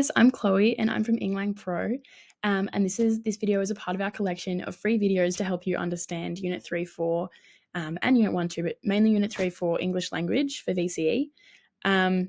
guys, I'm Chloe and I'm from Eng Lang Pro. And this video is a part of our collection of free videos to help you understand Unit 3, 4 and Unit 1, 2, but mainly Unit 3, 4 English Language for VCE. Today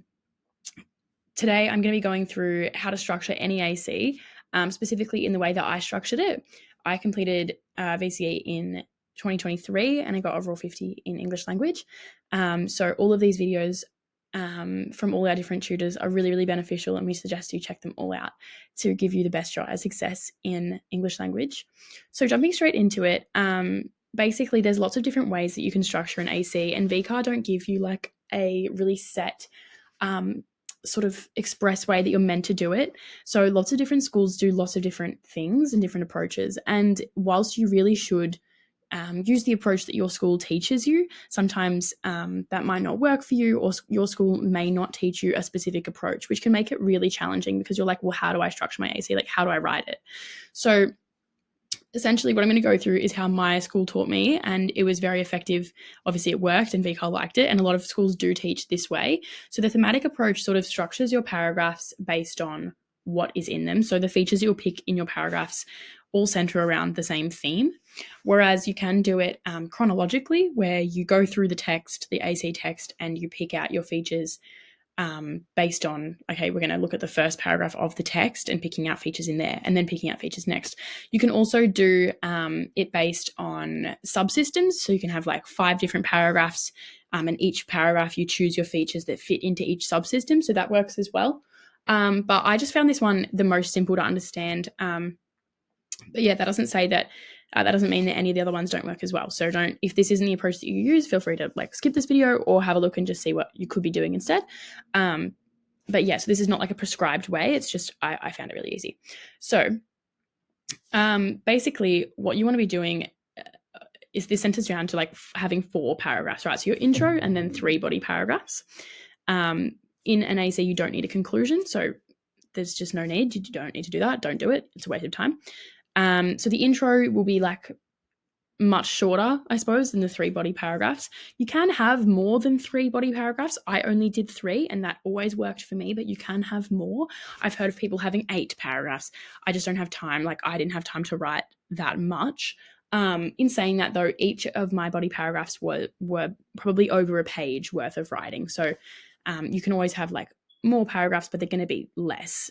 I'm going to be going through how to structure any AC, specifically in the way that I structured it. I completed VCE in 2023 and I got overall 50 in English language. So all of these videos from all our different tutors are really, really beneficial, and we suggest you check them all out to give you the best shot at success in English language. So jumping straight into it, basically there's lots of different ways that you can structure an AC, and VCAR don't give you like a really set sort of express way that you're meant to do it. So lots of different schools do lots of different things and different approaches, and whilst you really should use the approach that your school teaches you, sometimes that might not work for you, or your school may not teach you a specific approach, which can make it really challenging because you're like, well, how do I structure my AC? Like, how do I write it? So essentially what I'm going to go through is how my school taught me, and it was very effective. Obviously it worked and VCAR liked it, and a lot of schools do teach this way. So the thematic approach sort of structures your paragraphs based on what is in them. So the features you'll pick in your paragraphs all center around the same theme, whereas you can do it chronologically, where you go through the text, the AC text, and you pick out your features based on, okay, we're going to look at the first paragraph of the text and picking out features in there, and then picking out features next. You can also do it based on subsystems, so you can have like 5 different paragraphs, and each paragraph you choose your features that fit into each subsystem, so that works as well. But I just found this one the most simple to understand. But yeah, that doesn't say that that doesn't mean that any of the other ones don't work as well. So if this isn't the approach that you use, feel free to like skip this video or have a look and just see what you could be doing instead. But yeah, so this is not like a prescribed way. It's just I found it really easy. So basically what you want to be doing is this centers down to like having 4 paragraphs, right? So your intro and then 3 body paragraphs. In an AC, you don't need a conclusion. So there's just no need. You don't need to do that. Don't do it. It's a waste of time. So the intro will be like much shorter, I suppose, than the 3 body paragraphs. You can have more than 3 body paragraphs. I only did 3 and that always worked for me, but you can have more. I've heard of people having 8 paragraphs. I just don't have time. Like, I didn't have time to write that much. In saying that though, each of my body paragraphs were probably over a page worth of writing. So you can always have like more paragraphs, but they're going to be less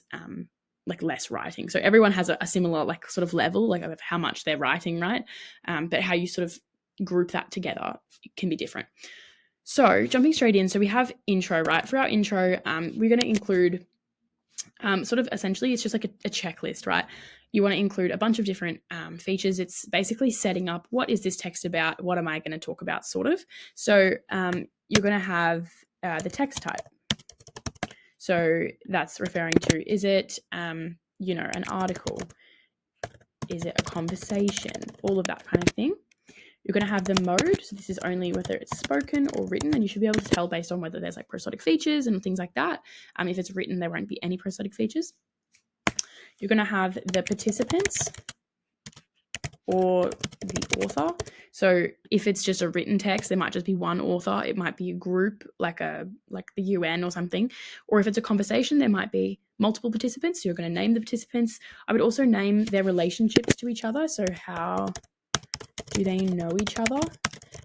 writing. So everyone has a similar like sort of level, like of how much they're writing, right? But how you sort of group that together can be different. So jumping straight in, so we have intro, right? For our intro, we're going to include sort of essentially it's just like a checklist, right? You want to include a bunch of different features. It's basically setting up, what is this text about? What am I going to talk about, sort of? So you're going to have the text type. So that's referring to, is it, an article? Is it a conversation? All of that kind of thing. You're going to have the mode. So this is only whether it's spoken or written, and you should be able to tell based on whether there's like prosodic features and things like that. If it's written, there won't be any prosodic features. You're going to have the participants or the author. So if it's just a written text, there might just be one author. It might be a group, like the UN or something. Or if it's a conversation, there might be multiple participants. So you're going to name the participants. I would also name their relationships to each other. So how do they know each other?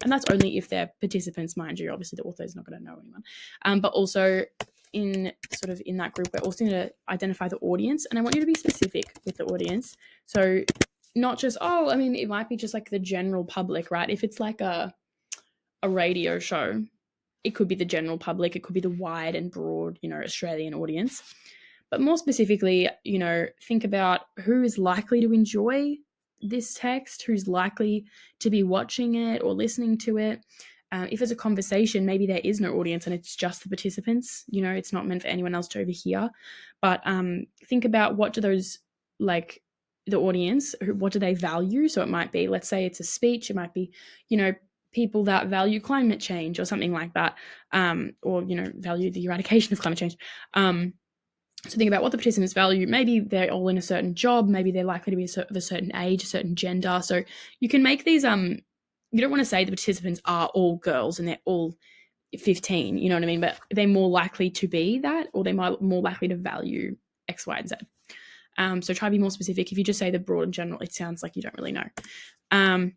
And that's only if they're participants, mind you. Obviously, the author is not going to know anyone. But also in that group, we're also going to identify the audience. And I want you to be specific with the audience. So not just, it might be just like the general public, right? If it's like a radio show, it could be the general public. It could be the wide and broad, Australian audience. But more specifically, think about who is likely to enjoy this text, who's likely to be watching it or listening to it. If it's a conversation, maybe there is no audience and it's just the participants. It's not meant for anyone else to overhear. But think about, what do those, like, the audience, what do they value? So it might be, let's say it's a speech, it might be, people that value climate change or something like that, or, value the eradication of climate change. So think about what the participants value. Maybe they're all in a certain job, maybe they're likely to be of a certain age, a certain gender. So you can make these, you don't want to say the participants are all girls and they're all 15, you know what I mean? But they're more likely to be that, or they're more likely to value X, Y, and Z. So try to be more specific. If you just say the broad and general, it sounds like you don't really know.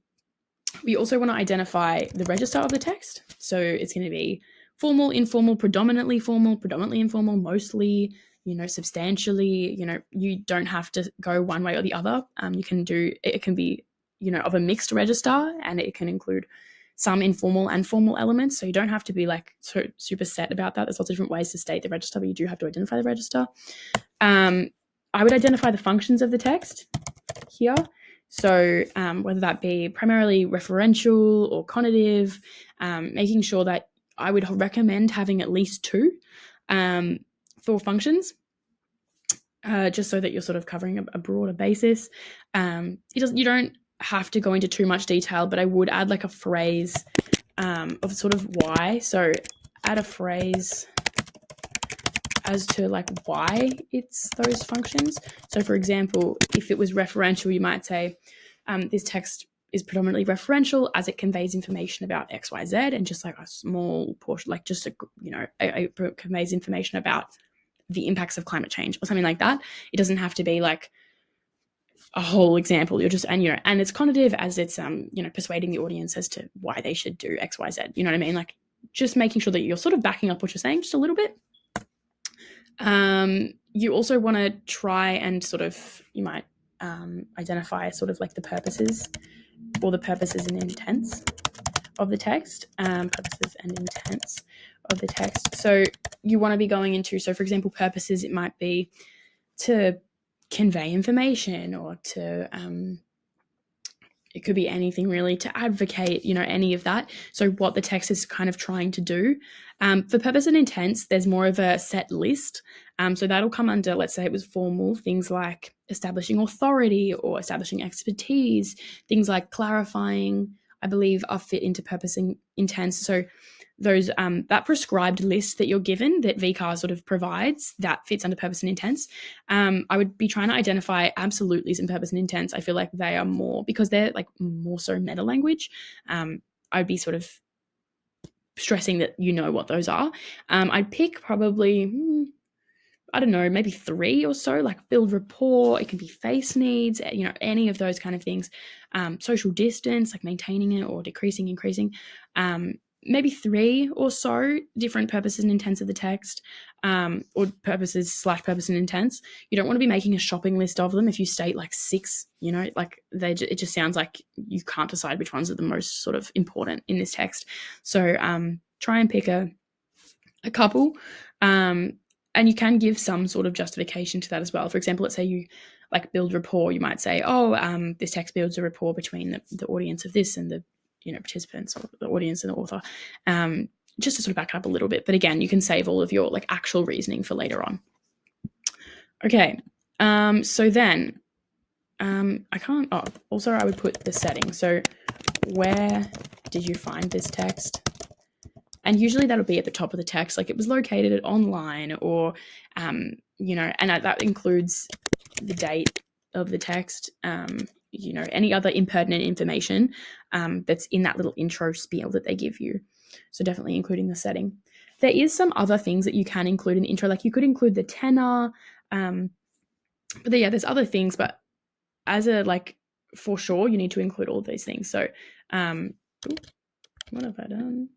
We also want to identify the register of the text. So it's going to be formal, informal, predominantly informal, mostly, substantially. You don't have to go one way or the other. You can do, it can be, of a mixed register, and it can include some informal and formal elements. So you don't have to be like so super set about that. There's lots of different ways to state the register, but you do have to identify the register. I would identify the functions of the text here. So whether that be primarily referential or connotative, making sure that I would recommend having at least 2 for functions, just so that you're sort of covering a broader basis. You don't have to go into too much detail, but I would add like a phrase of sort of why. So add a phrase as to like why it's those functions. So for example, if it was referential, you might say this text is predominantly referential as it conveys information about X, Y, Z, and just like a small portion, like just it conveys information about the impacts of climate change or something like that. It doesn't have to be like a whole example. You're just, and it's connotative as it's persuading the audience as to why they should do X, Y, Z. You know what I mean? Like just making sure that you're sort of backing up what you're saying just a little bit. You also want to try and sort of, you might identify sort of like the purposes or the purposes and intents of the text, purposes and intents of the text. So you want to be going into, so for example, purposes, it might be to convey information, or to, it could be anything really, to advocate, any of that. So what the text is kind of trying to do. For purpose and intents, there's more of a set list. So that'll come under, let's say it was formal, things like establishing authority or establishing expertise, things like clarifying, I believe, are fit into purpose and intents. So those that prescribed list that you're given, that VCAR sort of provides, that fits under purpose and intents. I would be trying to identify absolutely's and purpose and intents. I feel like they are more, because they're like more so meta language. I'd be sort of stressing that what those are. I'd pick probably, I don't know, maybe 3 or so, like build rapport. It can be face needs, any of those kind of things. Social distance, like maintaining it or decreasing, increasing. Maybe 3 or so different purposes and intents of the text, or purposes/purpose and intents. You don't want to be making a shopping list of them. If you state like 6, like it just sounds like you can't decide which ones are the most sort of important in this text. So try and pick a couple, and you can give some sort of justification to that as well. For example, let's say you like build rapport. You might say, this text builds a rapport between the audience of this and the participants, or the audience and the author, just to sort of back it up a little bit. But again, you can save all of your like actual reasoning for later on. Okay, so then also I would put the setting. So where did you find this text? And usually that'll be at the top of the text, like it was located at online, or and that includes the date of the text, any other impertinent information that's in that little intro spiel that they give you. So definitely including the setting. There is some other things that you can include in the intro, like you could include the tenor, but there's other things, but as a for sure, you need to include all of these things. So what have I done?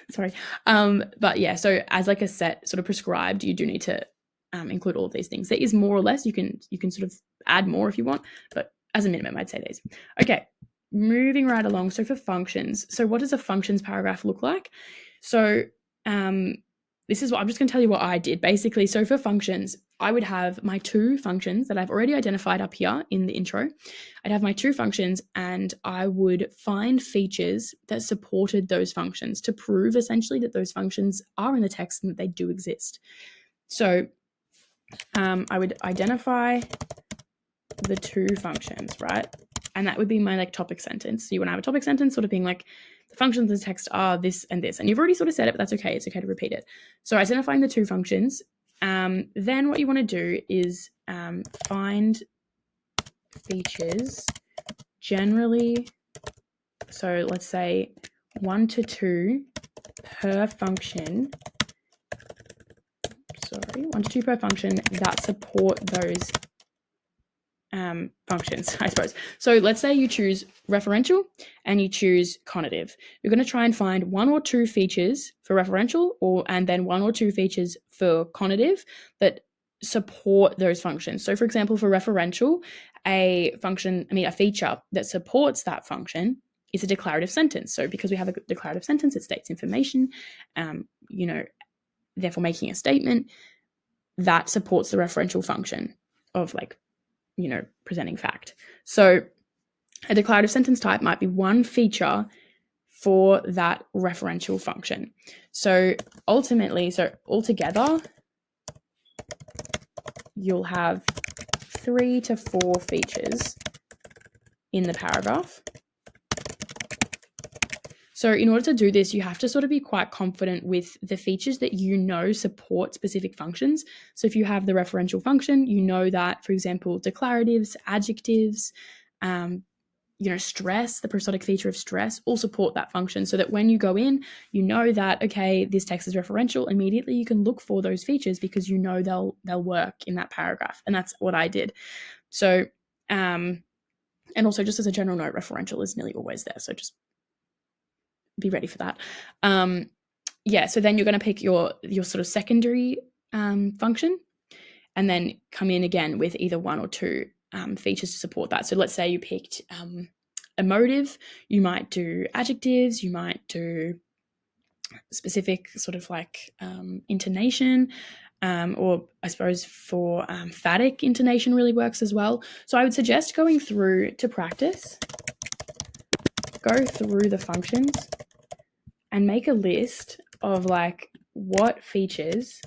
Sorry. But yeah, so as like a set sort of prescribed, you do need to include all of these things. There is more or less, you can sort of add more if you want, but as a minimum, I'd say these. Okay, moving right along. So for functions, so what does a functions paragraph look like? So this is what I'm just going to tell you what I did basically. So for functions, I would have my 2 functions that I've already identified up here in the intro. I'd have my 2 functions, and I would find features that supported those functions to prove essentially that those functions are in the text and that they do exist. So I would identify the 2 functions, right? And that would be my topic sentence. So you want to have a topic sentence sort of being like, the functions of the text are this and this. And you've already sort of said it, but that's okay. It's okay to repeat it. So identifying the 2 functions. Then what you want to do is find features generally. So let's say 1 to 2 per function. 1 to 2 per function that support those functions, I suppose. So let's say you choose referential and you choose conative. You're going to try and find 1 or 2 features for referential and then 1 or 2 features for conative that support those functions. So for example, for referential, a feature that supports that function is a declarative sentence. So because we have a declarative sentence, it states information, therefore making a statement that supports the referential function of presenting fact. So a declarative sentence type might be one feature for that referential function. So altogether, you'll have 3 to 4 features in the paragraph. So in order to do this, you have to sort of be quite confident with the features that support specific functions. So if you have the referential function, you know that, for example, declaratives, adjectives, stress, the prosodic feature of stress, all support that function, so that when you go in, you know that, okay, this text is referential. Immediately you can look for those features because you know they'll work in that paragraph. And that's what I did. So, and also just as a general note, referential is nearly always there. So just be ready for that. So then you're going to pick your sort of secondary function, and then come in again with either 1 or 2 features to support that. So let's say you picked emotive, you might do adjectives, you might do specific sort of intonation, or I suppose for phatic, intonation really works as well. So I would suggest going through to practice, go through the functions and make a list of what features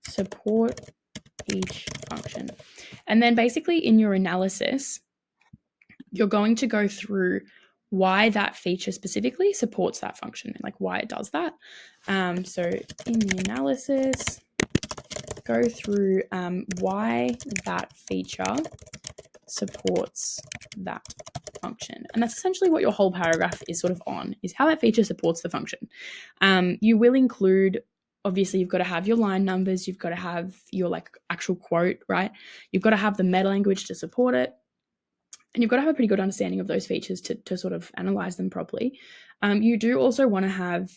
support each function. And then basically in your analysis, you're going to go through why that feature specifically supports that function and why it does that. So in the analysis, go through why that feature supports that function. And that's essentially what your whole paragraph is sort of on, is how that feature supports the function. You will include, obviously, you've got to have your line numbers, you've got to have your actual quote, right? You've got to have the meta language to support it. And you've got to have a pretty good understanding of those features to sort of analyze them properly. You do also want to have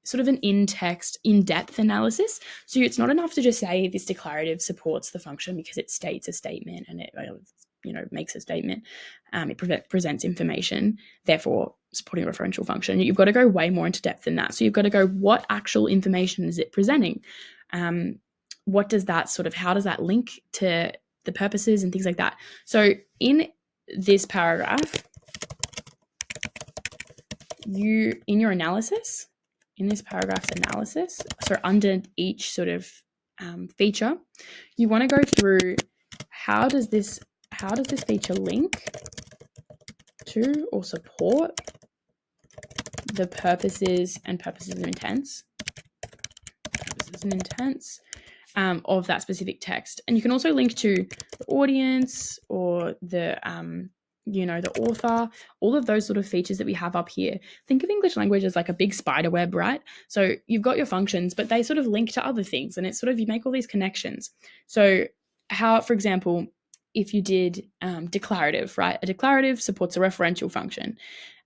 sort of an in-text, in-depth analysis. So it's not enough to just say this declarative supports the function because it states a statement and it makes a statement. It presents information, therefore supporting a referential function. You've got to go way more into depth than that. So you've got to go, what actual information is it presenting? How does that link to the purposes and things like that? So in this paragraph, in your analysis, in this paragraph's analysis, so under each sort of feature, you want to go through how does this feature link to or support the purposes and intents of that specific text. And you can also link to the audience or the author, all of those sort of features that we have up here. Think of English language as like a big spider web, right? So you've got your functions, but they sort of link to other things, and it's sort of, you make all these connections. So how, for example, if you did declarative, right? A declarative supports a referential function.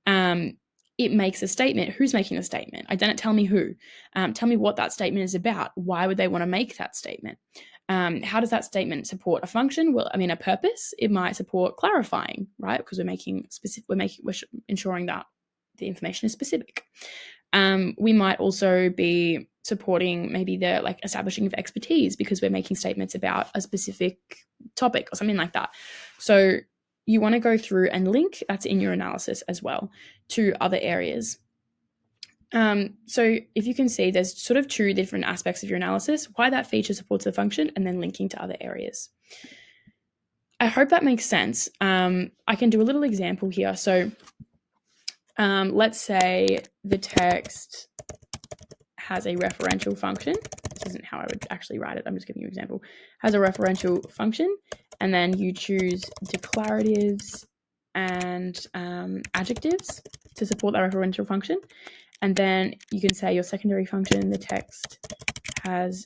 It makes a statement. Who's making the statement? Tell me who. Tell me what that statement is about. Why would they want to make that statement? How does that statement support a function? Well, a purpose. It might support clarifying, right? Because we're ensuring that the information is specific. We might also be supporting maybe the establishing of expertise, because we're making statements about a specific topic or something like that. So you want to go through and link, that's in your analysis as well, to other areas. So if you can see, there's sort of two different aspects of your analysis: why that feature supports the function, and then linking to other areas. I hope that makes sense. I can do a little example here. So let's say the text has a referential function. This isn't how I would actually write it. I'm just giving you an example. Has a referential function, and then you choose declaratives and adjectives to support that referential function. And then you can say your secondary function, the text has,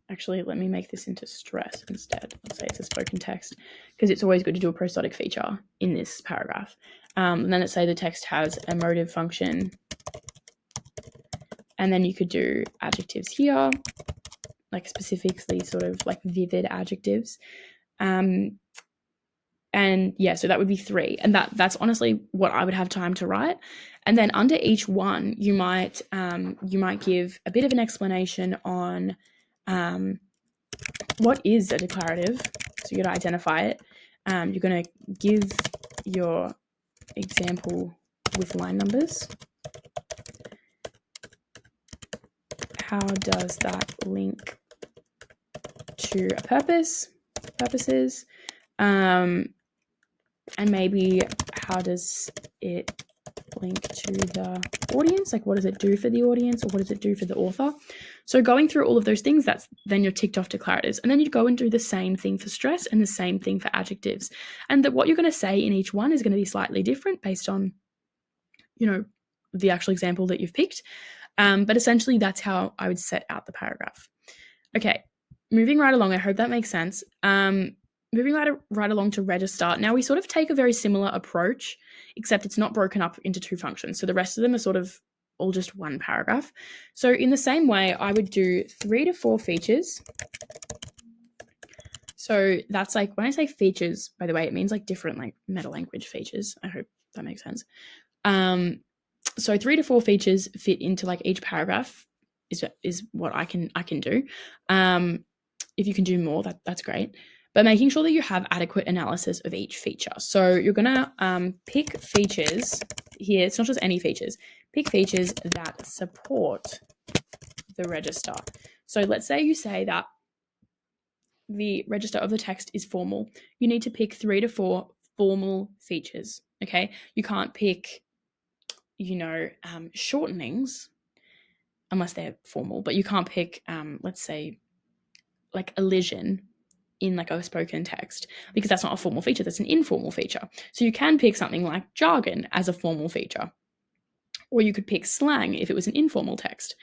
actually, let me make this into stress instead. Let's say it's a spoken text, because it's always good to do a prosodic feature in this paragraph. And then let's say the text has a motive function. And then you could do adjectives here, like specifically sort of like vivid adjectives. And yeah, so that would be 3. And that's honestly what I would have time to write. And then under each one, you might give a bit of an explanation on what is a declarative. So you got to identify it. You're going to give your example with line numbers. How does that link to a purposes? And maybe how does it link to the audience? Like, what does it do for the audience, or what does it do for the author? So going through all of those things, that's then you're ticked off declaratives. And then you go and do the same thing for stress and the same thing for adjectives. And that what you're going to say in each one is going to be slightly different based on, the actual example that you've picked. But essentially, that's how I would set out the paragraph. Okay, moving right along. I hope that makes sense. Moving right along to register. Now, we sort of take a very similar approach, except it's not broken up into 2 functions. So the rest of them are sort of all just one paragraph. So in the same way, I would do 3 to 4 features. So that's like, when I say features, by the way, it means like different like meta language features. I hope that makes sense. So 3 to 4 features fit into like each paragraph is what I can do. If you can do more, that's great. But making sure that you have adequate analysis of each feature. So you're going to pick features here. It's not just any features. Pick features that support the register. So let's say you say that the register of the text is formal. You need to pick 3 to 4 formal features, okay? You can't pick, shortenings unless they're formal, but you can't pick, let's say, like elision in like a spoken text, because that's not a formal feature, that's an informal feature. So you can pick something like jargon as a formal feature, or you could pick slang if it was an informal text.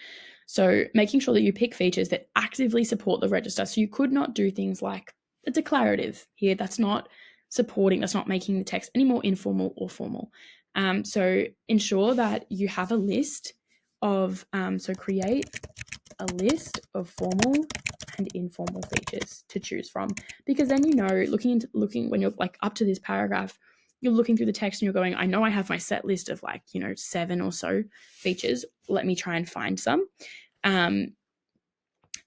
So making sure that you pick features that actively support the register. So you could not do things like a declarative here. That's not making the text any more informal or formal. So ensure that you have a list of, so create a list of formal and informal features to choose from, because then looking when you're like up to this paragraph, you're looking through the text and you're going, I know I have my set list of like 7 or so features, let me try and find some. And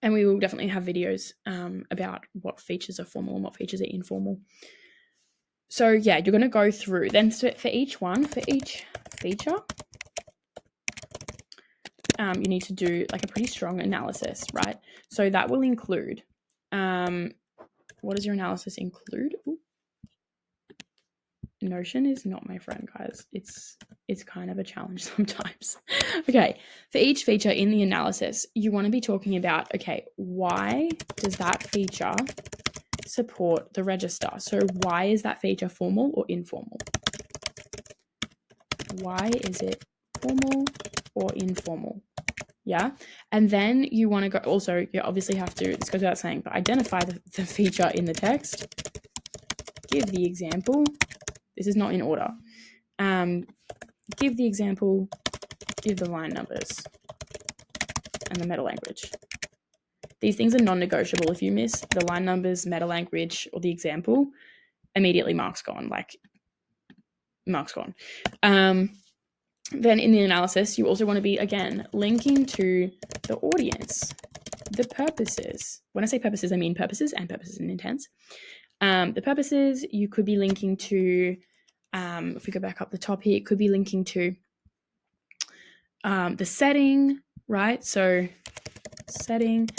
we will definitely have videos about what features are formal and what features are informal. So yeah, you're going to go through then for each feature, you need to do like a pretty strong analysis, right? So that will include, what does your analysis include? Ooh. Notion is not my friend, guys. It's kind of a challenge sometimes. Okay, for each feature in the analysis, you want to be talking about, okay, why does that feature support the register? So why is that feature formal or informal? Why is it formal or informal? Yeah. And then you want to go, also, you obviously have to, this goes without saying, but identify the feature in the text, give the example. This is not in order. Give the example, give the line numbers, and the meta language. These things are non-negotiable. If you miss the line numbers, meta language, or the example, immediately marks gone. Then in the analysis, you also want to be, again, linking to the audience, the purposes. When I say purposes, I mean purposes and intents. The purposes, you could be linking to, if we go back up the top here, it could be linking to the setting, right? So setting,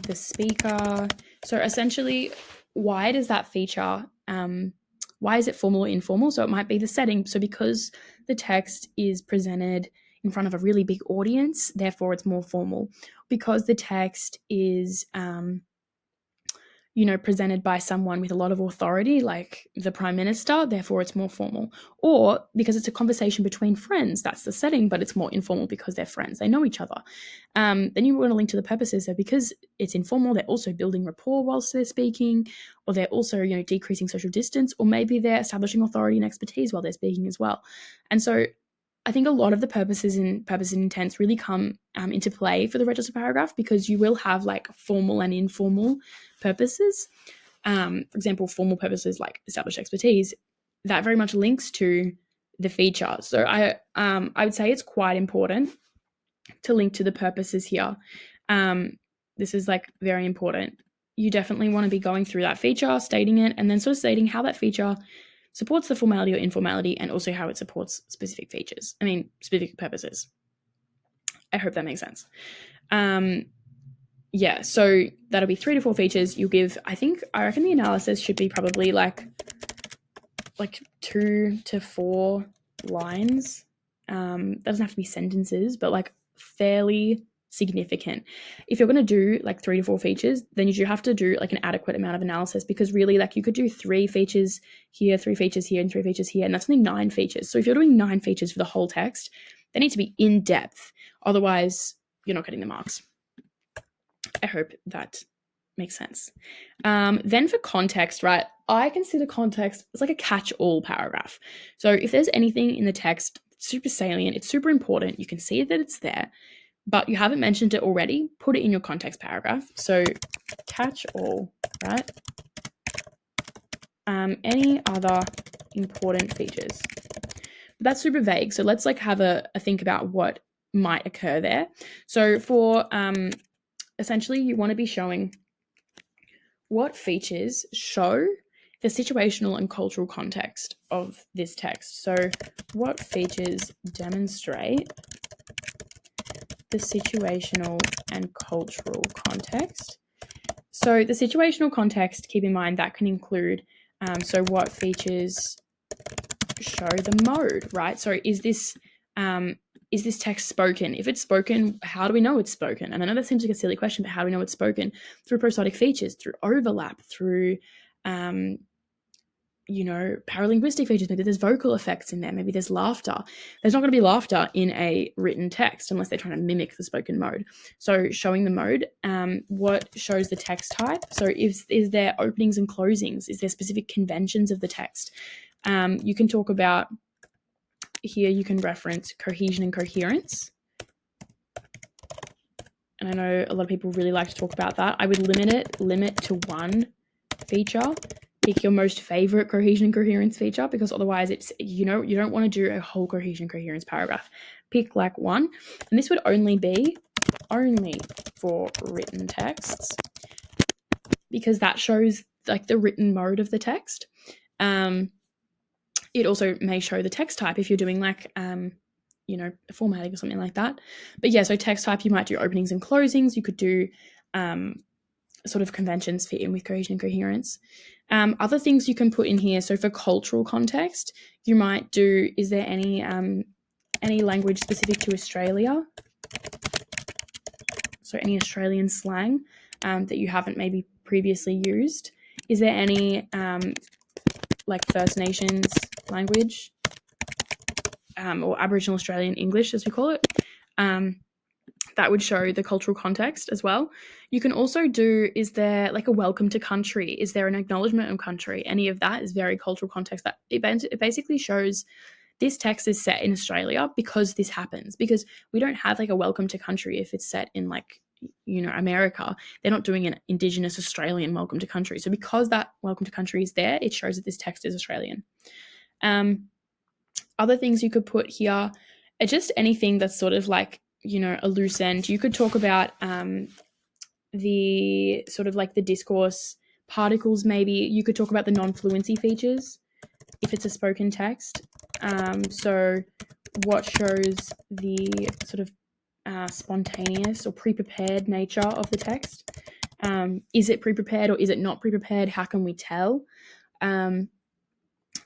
the speaker. So essentially, why does that feature, why is it formal or informal? So it might be the setting. So because the text is presented in front of a really big audience, therefore it's more formal. Because the text is presented by someone with a lot of authority, like the Prime Minister, therefore it's more formal. Or because it's a conversation between friends, that's the setting, but it's more informal because they're friends, they know each other. Then you want to link to the purposes. So because it's informal, they're also building rapport whilst they're speaking, or they're also, decreasing social distance, or maybe they're establishing authority and expertise while they're speaking as well. And so I think a lot of the purposes and intents really come into play for the register paragraph, because you will have like formal and informal purposes. For example, formal purposes like established expertise, that very much links to the feature. So I would say it's quite important to link to the purposes here. This is like very important. You definitely want to be going through that feature, stating it, and then sort of stating how that feature supports the formality or informality, and also how it supports specific purposes. I hope that makes sense. So that'll be 3 to 4 features. You'll give, I reckon the analysis should be probably like 2 to 4 lines. Doesn't have to be sentences, but like fairly significant. If you're going to do like 3 to 4 features, then you do have to do like an adequate amount of analysis, because really like you could do 3 features here, 3 features here, and 3 features here, and that's only 9 features. So if you're doing 9 features for the whole text, they need to be in depth. Otherwise, you're not getting the marks. I hope that makes sense. Then for context, right? I consider context as like a catch-all paragraph. So if there's anything in the text super salient, it's super important, you can see that it's there, but you haven't mentioned it already, put it in your context paragraph. So catch all, right? Any other important features? But that's super vague. So let's like have a think about what might occur there. So for essentially you want to be showing what features show the situational and cultural context of this text. So what features demonstrate the situational and cultural context? So the situational context, keep in mind, that can include, so what features show the mode, right? So is this text spoken? If it's spoken, how do we know it's spoken? And I know that seems like a silly question, but how do we know it's spoken? Through prosodic features, through overlap, through paralinguistic features. Maybe there's vocal effects in there. Maybe there's laughter. There's not going to be laughter in a written text unless they're trying to mimic the spoken mode. So showing the mode, what shows the text type? So is there openings and closings? Is there specific conventions of the text? You can talk about, here you can reference cohesion and coherence. And I know a lot of people really like to talk about that. I would limit to 1 feature. Pick your most favorite cohesion and coherence feature, because otherwise it's, you don't want to do a whole cohesion coherence paragraph. Pick like 1, and this would only be for written texts, because that shows like the written mode of the text. It also may show the text type if you're doing like formatting or something like that. But yeah, so text type, you might do openings and closings. You could do sort of conventions fit in with cohesion and coherence. Other things you can put in here, so for cultural context, you might do, is there any language specific to Australia? So any Australian slang that you haven't maybe previously used? Is there any like First Nations language or Aboriginal Australian English, as we call it? That would show the cultural context as well. You can also do, is there like a welcome to country? Is there an acknowledgement of country? Any of that is very cultural context. That it basically shows this text is set in Australia because this happens, because we don't have like a welcome to country if it's set in like, America. They're not doing an Indigenous Australian welcome to country. So because that welcome to country is there, it shows that this text is Australian. Other things you could put here are just anything that's sort of like, a loose end. You could talk about the sort of like the discourse particles, maybe. You could talk about the non-fluency features if it's a spoken text. So what shows the sort of spontaneous or pre-prepared nature of the text? Is it pre-prepared or is it not pre-prepared? How can we tell?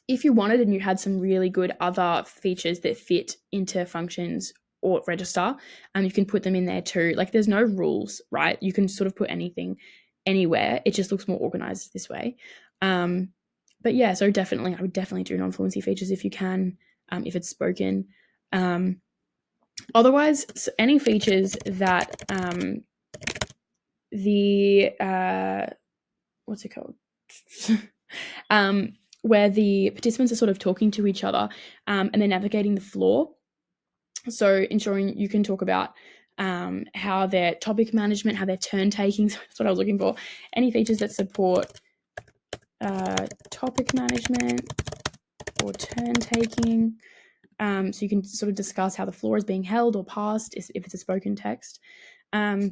If you wanted and you had some really good other features that fit into functions or register, you can put them in there too. Like there's no rules, right? You can sort of put anything anywhere. It just looks more organized this way. But yeah, so definitely, I would definitely do non-fluency features if you can, if it's spoken. Otherwise, any features that what's it called? Where the participants are sort of talking to each other and they're navigating the floor. So ensuring you can talk about how their topic management, how their turn taking, that's what I was looking for. Any features that support topic management or turn taking. So you can sort of discuss how the floor is being held or passed if it's a spoken text. So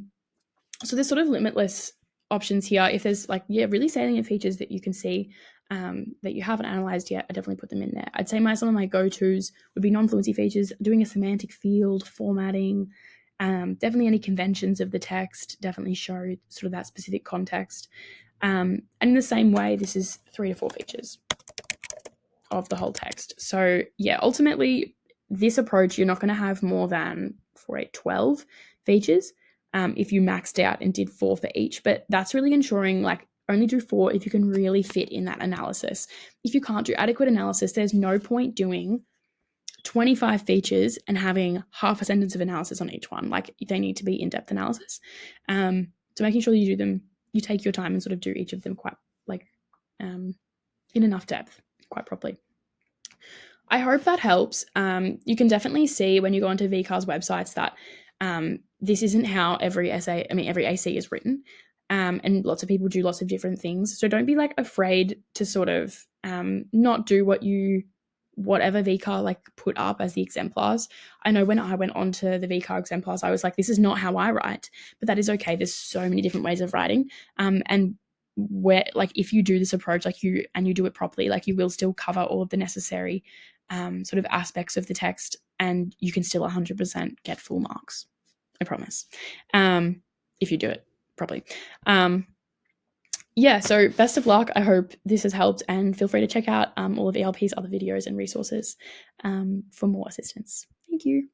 there's sort of limitless options here. If there's really salient features that you can see that you haven't analyzed yet, I definitely put them in there. I'd say some of my go-tos would be non-fluency features, doing a semantic field, formatting, definitely any conventions of the text, definitely show sort of that specific context. And in the same way, this is 3 to 4 features of the whole text. So yeah, ultimately, this approach, you're not going to have more than 12 features if you maxed out and did 4 for each. But that's really ensuring only do 4 if you can really fit in that analysis. If you can't do adequate analysis, there's no point doing 25 features and having half a sentence of analysis on each one. They need to be in-depth analysis. So making sure you do them, you take your time and sort of do each of them quite in enough depth, quite properly. I hope that helps. You can definitely see when you go onto VCAR's websites that this isn't how every AC is written. And lots of people do lots of different things. So don't be afraid to sort of not do whatever VCAR put up as the exemplars. I know when I went onto the VCAR exemplars, I was like, this is not how I write, but that is okay. There's so many different ways of writing. And where if you do this approach you do it properly, you will still cover all of the necessary sort of aspects of the text, and you can still 100% get full marks. I promise. If you do it properly. Yeah, so best of luck. I hope this has helped, and feel free to check out all of ELP's other videos and resources for more assistance. Thank you.